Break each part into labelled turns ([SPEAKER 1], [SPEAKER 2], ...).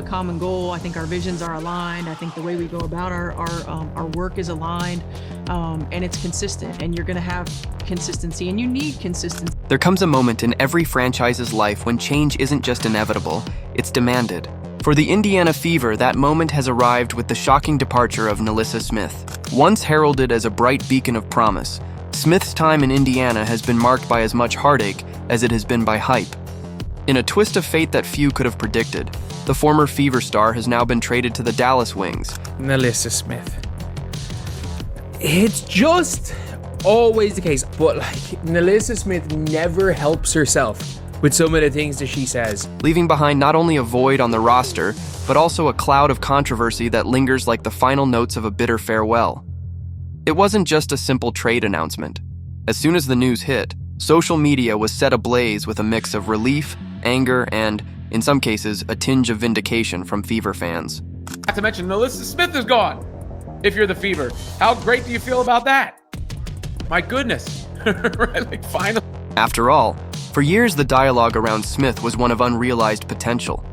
[SPEAKER 1] a common goal. I think our visions are aligned. I think the way we go about our work is aligned, and it's consistent. And you're going to have consistency, and you need consistency.
[SPEAKER 2] There comes a moment in every franchise's life when change isn't just inevitable, it's demanded. For the Indiana Fever, that moment has arrived with the shocking departure of Nelissa Smith. Once heralded as a bright beacon of promise, Smith's time in Indiana has been marked by as much heartache as it has been by hype. In a twist of fate that few could have predicted, the former Fever star has now been traded to the Dallas Wings.
[SPEAKER 3] NaLyssa Smith. It's just always the case, but NaLyssa Smith never helps herself with some of the things that she says.
[SPEAKER 2] Leaving behind not only a void on the roster, but also a cloud of controversy that lingers like the final notes of a bitter farewell. It wasn't just a simple trade announcement. As soon as the news hit, social media was set ablaze with a mix of relief, anger, and, in some cases, a tinge of vindication from Fever fans.
[SPEAKER 4] Not to mention, Nelissa Smith is gone. If you're the Fever, how great do you feel about that? My goodness. Right? Finally.
[SPEAKER 2] After all, for years the dialogue around Smith was one of unrealized potential.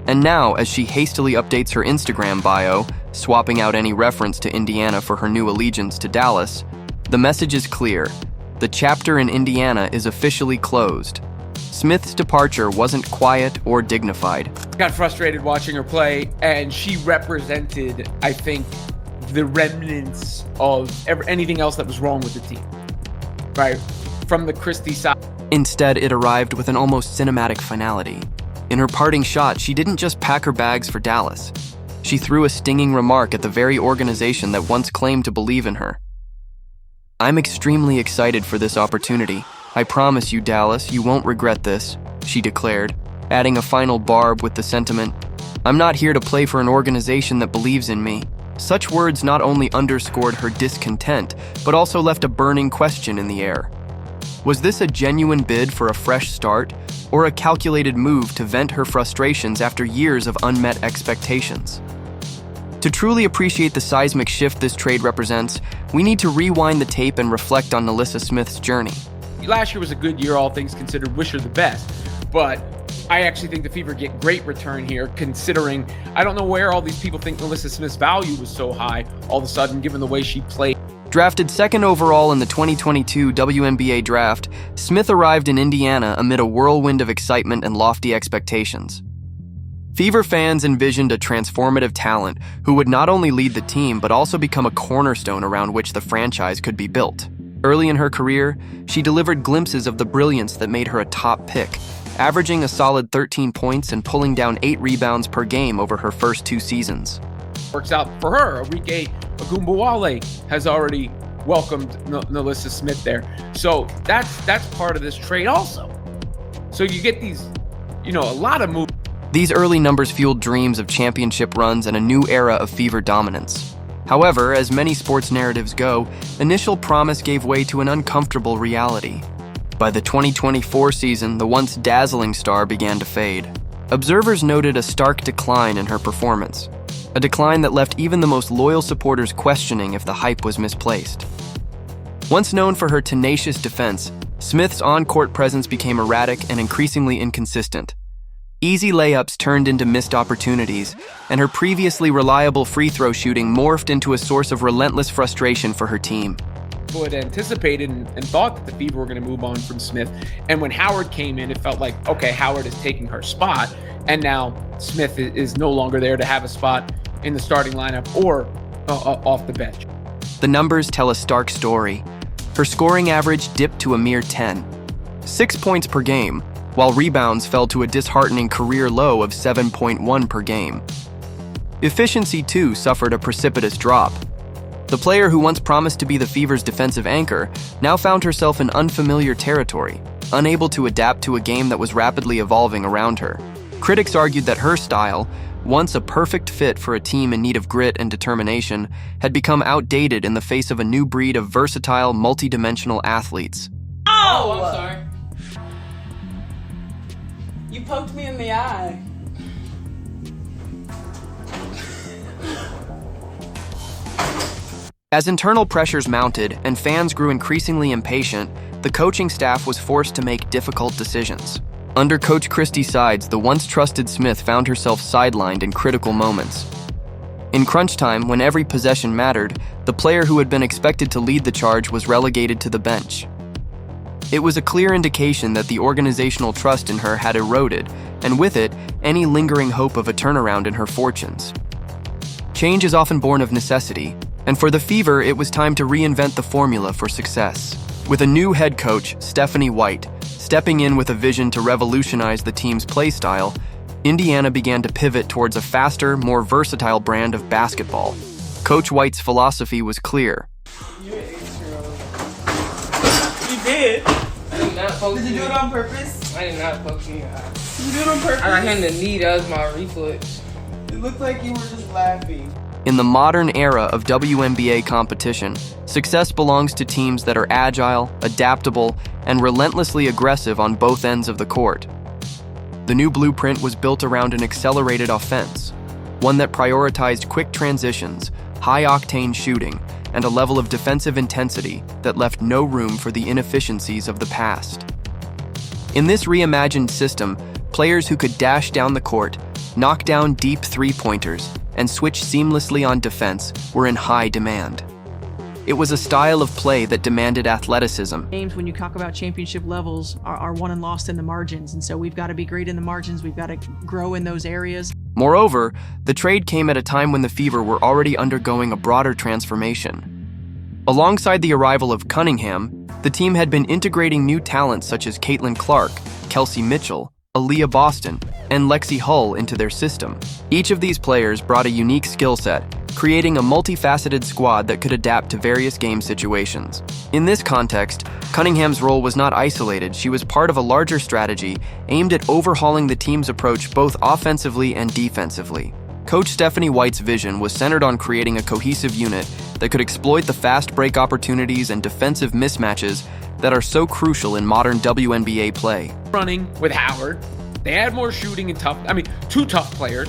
[SPEAKER 2] And now, as she hastily updates her Instagram bio, swapping out any reference to Indiana for her new allegiance to Dallas, the message is clear. The chapter in Indiana is officially closed. Smith's departure wasn't quiet or dignified.
[SPEAKER 4] Got frustrated watching her play, and she represented, I think, the remnants of anything else that was wrong with the team, right? From the Christie side.
[SPEAKER 2] Instead, it arrived with an almost cinematic finality. In her parting shot, she didn't just pack her bags for Dallas. She threw a stinging remark at the very organization that once claimed to believe in her. "I'm extremely excited for this opportunity. I promise you, Dallas, you won't regret this," she declared, adding a final barb with the sentiment, "I'm not here to play for an organization that believes in me." Such words not only underscored her discontent, but also left a burning question in the air. Was this a genuine bid for a fresh start, or a calculated move to vent her frustrations after years of unmet expectations? To truly appreciate the seismic shift this trade represents, we need to rewind the tape and reflect on NaLyssa Smith's journey.
[SPEAKER 4] Last year was a good year, all things considered. Wish her the best. But I actually think the Fever get great return here, considering I don't know where all these people think NaLyssa Smith's value was so high all of a sudden, given the way she played.
[SPEAKER 2] Drafted second overall in the 2022 WNBA draft, Smith arrived in Indiana amid a whirlwind of excitement and lofty expectations. Fever fans envisioned a transformative talent who would not only lead the team but also become a cornerstone around which the franchise could be built. Early in her career, she delivered glimpses of the brilliance that made her a top pick, averaging a solid 13 points and pulling down 8 rebounds per game over her first 2 seasons.
[SPEAKER 4] Works out for her. Arike Ogunbowale has already welcomed NaLyssa Smith there. So that's part of this trade also. So you get these, a lot of moves.
[SPEAKER 2] These early numbers fueled dreams of championship runs and a new era of Fever dominance. However, as many sports narratives go, initial promise gave way to an uncomfortable reality. By the 2024 season, the once dazzling star began to fade. Observers noted a stark decline in her performance, a decline that left even the most loyal supporters questioning if the hype was misplaced. Once known for her tenacious defense, Smith's on-court presence became erratic and increasingly inconsistent. Easy layups turned into missed opportunities, and her previously reliable free throw shooting morphed into a source of relentless frustration for her team.
[SPEAKER 4] People had anticipated and thought that the Fever were going to move on from Smith, and when Howard came in, it felt like, okay, Howard is taking her spot, and now Smith is no longer there to have a spot in the starting lineup or off the bench.
[SPEAKER 2] The numbers tell a stark story. Her scoring average dipped to a mere 10, 6 points per game, while rebounds fell to a disheartening career low of 7.1 per game. Efficiency, too, suffered a precipitous drop. The player who once promised to be the Fever's defensive anchor now found herself in unfamiliar territory, unable to adapt to a game that was rapidly evolving around her. Critics argued that her style, once a perfect fit for a team in need of grit and determination, had become outdated in the face of a new breed of versatile, multidimensional athletes.
[SPEAKER 5] Oh, I'm sorry. You poked me in the eye.
[SPEAKER 2] As internal pressures mounted and fans grew increasingly impatient, the coaching staff was forced to make difficult decisions. Under Coach Christie's sides, the once trusted Smith found herself sidelined in critical moments. In crunch time, when every possession mattered, the player who had been expected to lead the charge was relegated to the bench. It was a clear indication that the organizational trust in her had eroded, and with it, any lingering hope of a turnaround in her fortunes. Change is often born of necessity, and for the Fever, it was time to reinvent the formula for success. With a new head coach, Stephanie White, stepping in with a vision to revolutionize the team's play style, Indiana began to pivot towards a faster, more versatile brand of basketball. Coach White's philosophy was clear.
[SPEAKER 5] You're an 8-year-old. You did?
[SPEAKER 6] I did not poke
[SPEAKER 5] Did you do it on purpose?
[SPEAKER 6] I did not poke you.
[SPEAKER 5] Did you do it on purpose?
[SPEAKER 6] I got him the knee. That was my reflex.
[SPEAKER 5] It looked like you were just laughing.
[SPEAKER 2] In the modern era of WNBA competition, success belongs to teams that are agile, adaptable, and relentlessly aggressive on both ends of the court. The new blueprint was built around an accelerated offense, one that prioritized quick transitions, high-octane shooting, and a level of defensive intensity that left no room for the inefficiencies of the past. In this reimagined system, players who could dash down the court, knock down deep three-pointers, and switch seamlessly on defense were in high demand. It was a style of play that demanded athleticism.
[SPEAKER 1] Games, when you talk about championship levels, are won and lost in the margins, and so we've got to be great in the margins. We've got to grow in those areas.
[SPEAKER 2] Moreover, the trade came at a time when the Fever were already undergoing a broader transformation. Alongside the arrival of Cunningham, the team had been integrating new talents such as Caitlin Clark, Kelsey Mitchell, Aaliyah Boston, and Lexi Hull into their system. Each of these players brought a unique skill set, creating a multifaceted squad that could adapt to various game situations. In this context, Cunningham's role was not isolated. She was part of a larger strategy aimed at overhauling the team's approach both offensively and defensively. Coach Stephanie White's vision was centered on creating a cohesive unit that could exploit the fast break opportunities and defensive mismatches that are so crucial in modern WNBA play.
[SPEAKER 4] Running with Howard, they had more shooting and two tough players,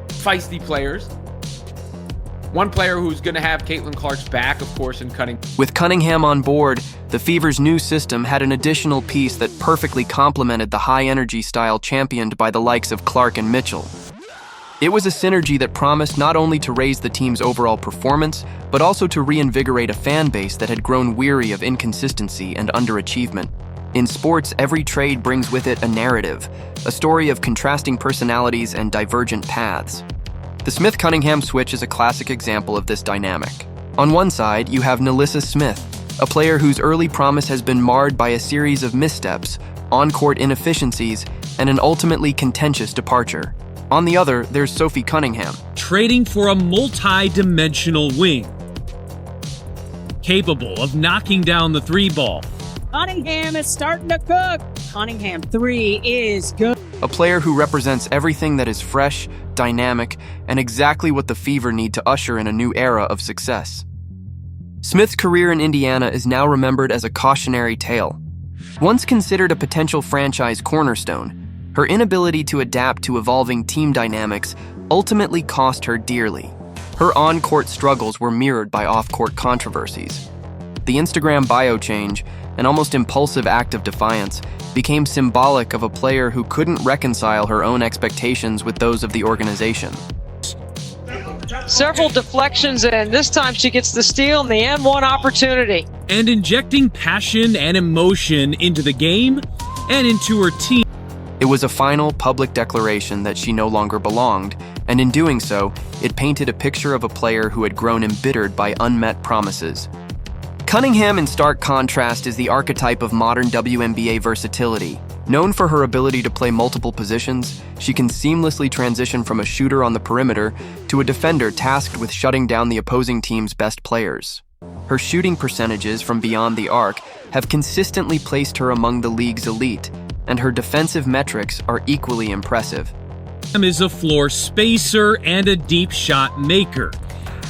[SPEAKER 4] feisty players. One player who's going to have Caitlin Clark's back, of course, in Cunningham.
[SPEAKER 2] With Cunningham on board, the Fever's new system had an additional piece that perfectly complemented the high-energy style championed by the likes of Clark and Mitchell. It was a synergy that promised not only to raise the team's overall performance, but also to reinvigorate a fan base that had grown weary of inconsistency and underachievement. In sports, every trade brings with it a narrative, a story of contrasting personalities and divergent paths. The Smith-Cunningham switch is a classic example of this dynamic. On one side, you have NaLyssa Smith, a player whose early promise has been marred by a series of missteps, on-court inefficiencies, and an ultimately contentious departure. On the other, there's Sophie Cunningham,
[SPEAKER 7] trading for a multi-dimensional wing, capable of knocking down the three ball.
[SPEAKER 8] Cunningham is starting to cook. Cunningham 3 is good.
[SPEAKER 2] a player who represents everything that is fresh, dynamic, and exactly what the Fever need to usher in a new era of success. Smith's career in Indiana is now remembered as a cautionary tale. Once considered a potential franchise cornerstone, her inability to adapt to evolving team dynamics ultimately cost her dearly. Her on-court struggles were mirrored by off-court controversies. The Instagram bio change, an almost impulsive act of defiance, became symbolic of a player who couldn't reconcile her own expectations with those of the organization.
[SPEAKER 9] Several deflections, and this time she gets the steal and the N1 opportunity.
[SPEAKER 7] And injecting passion and emotion into the game and into her team.
[SPEAKER 2] It was a final public declaration that she no longer belonged, and in doing so, it painted a picture of a player who had grown embittered by unmet promises. Cunningham, in stark contrast, is the archetype of modern WNBA versatility. Known for her ability to play multiple positions, she can seamlessly transition from a shooter on the perimeter to a defender tasked with shutting down the opposing team's best players. Her shooting percentages from beyond the arc have consistently placed her among the league's elite, and her defensive metrics are equally impressive.
[SPEAKER 7] Is a floor spacer and a deep shot maker.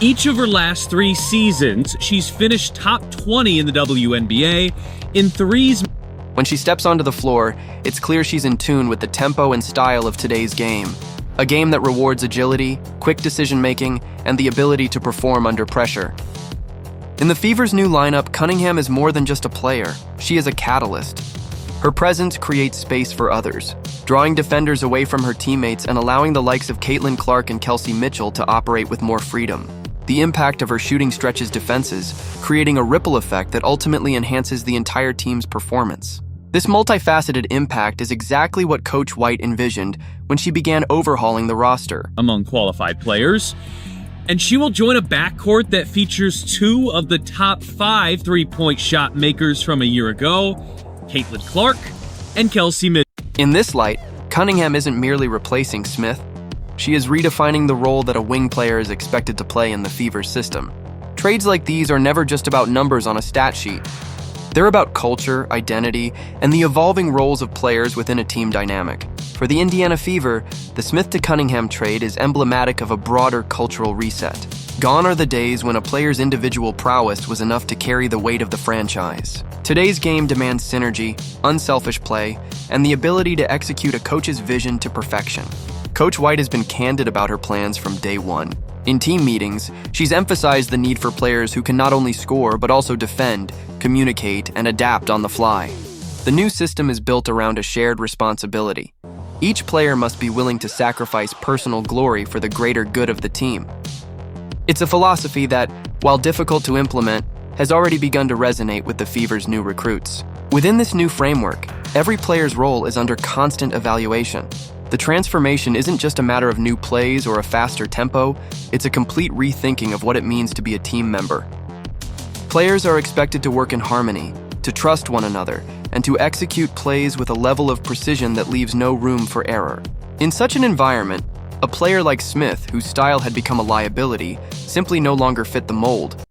[SPEAKER 7] Each of her last 3 seasons, she's finished top 20 in the WNBA in threes.
[SPEAKER 2] When she steps onto the floor, it's clear she's in tune with the tempo and style of today's game. A game that rewards agility, quick decision-making, and the ability to perform under pressure. In the Fever's new lineup, Cunningham is more than just a player. She is a catalyst. Her presence creates space for others, drawing defenders away from her teammates and allowing the likes of Caitlin Clark and Kelsey Mitchell to operate with more freedom. The impact of her shooting stretches defenses, creating a ripple effect that ultimately enhances the entire team's performance. This multifaceted impact is exactly what Coach White envisioned when she began overhauling the roster.
[SPEAKER 7] Among qualified players, and she will join a backcourt that features 2 of the top 5 three-point shot makers from a year ago, Caitlin Clark and Kelsey Mitchell.
[SPEAKER 2] In this light, Cunningham isn't merely replacing Smith. She is redefining the role that a wing player is expected to play in the Fever's system. Trades like these are never just about numbers on a stat sheet. They're about culture, identity, and the evolving roles of players within a team dynamic. For the Indiana Fever, the Smith to Cunningham trade is emblematic of a broader cultural reset. Gone are the days when a player's individual prowess was enough to carry the weight of the franchise. Today's game demands synergy, unselfish play, and the ability to execute a coach's vision to perfection. Coach White has been candid about her plans from day one. In team meetings, she's emphasized the need for players who can not only score but also defend, communicate, and adapt on the fly. The new system is built around a shared responsibility. Each player must be willing to sacrifice personal glory for the greater good of the team. It's a philosophy that, while difficult to implement, has already begun to resonate with the Fever's new recruits. Within this new framework, every player's role is under constant evaluation. The transformation isn't just a matter of new plays or a faster tempo, it's a complete rethinking of what it means to be a team member. Players are expected to work in harmony, to trust one another, and to execute plays with a level of precision that leaves no room for error. In such an environment, a player like Smith, whose style had become a liability, simply no longer fit the mold.